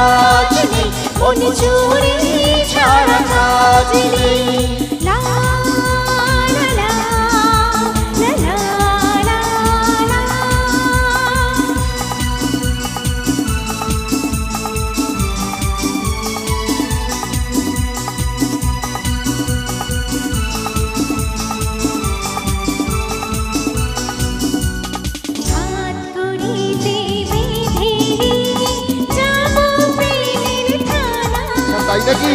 কাজ নেই, মন চুরি ছাড়া কাজ নেই। লা লা লা লা লা লা লা। হাত করিতে বেঁধে যাব প্রেমের থানা। তাই নাকি?